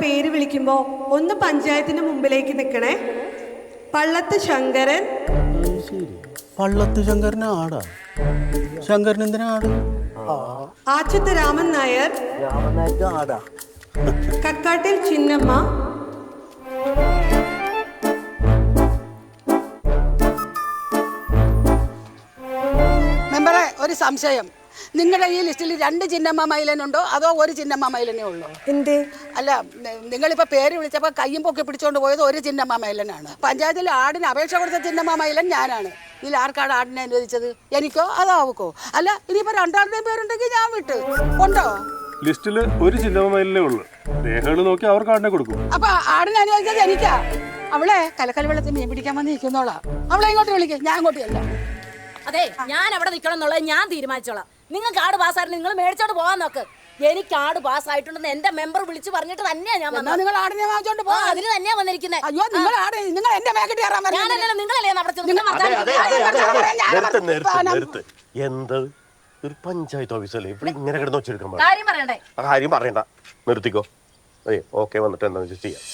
പേര് വിളിക്കുമ്പോ ഒന്ന് പഞ്ചായത്തിന് മുമ്പിലേക്ക് നിൽക്കണേ. പള്ളത്ത് ശങ്കരൻ. പള്ളത്ത് ശങ്കരന് ആടാ? ശങ്കരൻ എന്തിനാ ആട്? ആച്ചത്ത് രാമൻ നായർ. ആടാ. കക്കാട്ടിൽ ചിന്നമ്മ. മെമ്പറെ, ഒരു സംശയം. നിങ്ങളുടെ ഈ ലിസ്റ്റിൽ 2 ചിന്നമ്മ മൈലനുണ്ടോ അതോ ഒരു ചിന്നമ്മ മൈലനേ ഉള്ളൂ? എന്തേ? അല്ല, നിങ്ങളിപ്പോൾ പേര് വിളിച്ചപ്പോൾ കയ്യും പൊക്കി പിടിച്ചോണ്ട് പോയത് ഒരു ചിന്നമ്മ മൈലനാണ്. പഞ്ചായത്തിൽ ആടിന് അപേക്ഷ കൊടുത്ത ചിന്നമ്മ മൈലൻ ഞാനാണ്. ഇതിൽ ആർക്കാണ് ആടിനെ അനുവദിച്ചത്? എനിക്കോ അതോ ആവുക്കോ? അല്ല, ഇനിയിപ്പോൾ രണ്ടാളുടെയും പേരുണ്ടെങ്കിൽ ഞാൻ വിട്ട് കൊണ്ടോ? ലിസ്റ്റില് ഒരു ചിന്നമ്മ മൈലിനേ ഉള്ളൂ. രേഖകൾ നോക്കി അവർക്ക് ആടിനെ കൊടുക്കും. അപ്പൊ ആടിനെ അനുവദിച്ചത് എനിക്കാ. അവളെ കലക്കൽ വെള്ളത്തിൽ മീൻ പിടിക്കാൻ വന്ന് നിൽക്കുന്നോളാ. അവളെ ഇങ്ങോട്ട് വിളിക്കുക, ഞാൻ അങ്ങോട്ട് അല്ല. അതെ, ഞാൻ അവിടെ നിൽക്കണം എന്നുള്ളത് ഞാൻ തീരുമാനിച്ചോളാം. നിങ്ങൾക്ക് ആട് പാസ്സായിട്ട് നിങ്ങൾ മേടിച്ചോണ്ട് പോകാൻ നോക്ക്. എനിക്ക് ആട് പാസ്സായിട്ടുണ്ടെന്ന് എന്റെ മെമ്പർ വിളിച്ച് പറഞ്ഞിട്ട് തന്നെയാ ഞാൻ വന്നത്. നിങ്ങൾ ആടിനെ വാങ്ങിച്ചോണ്ട് പോ. അതിന് തന്നെയാ വന്നിരിക്കുന്നത്. അയ്യോ, നിങ്ങൾ എന്റെ മേക്കട്ട് കയറാൻ ഞാനല്ലല്ലോ, നിങ്ങളല്ലേ നിർത്ത്. എന്ത് ഒരു പഞ്ചായത്ത് ഓഫീസല്ലേ ഇവിടെ ഇങ്ങനെ കിടന്ന് വെച്ചെടുക്കാൻ? കാര്യം പറയണ്ടേ? കാര്യം പറയണ്ട, നിർത്തിക്കോ. അതെ, ഓക്കെ, വന്നിട്ട് എന്താണെന്ന് വെച്ചാൽ ചെയ്യാം.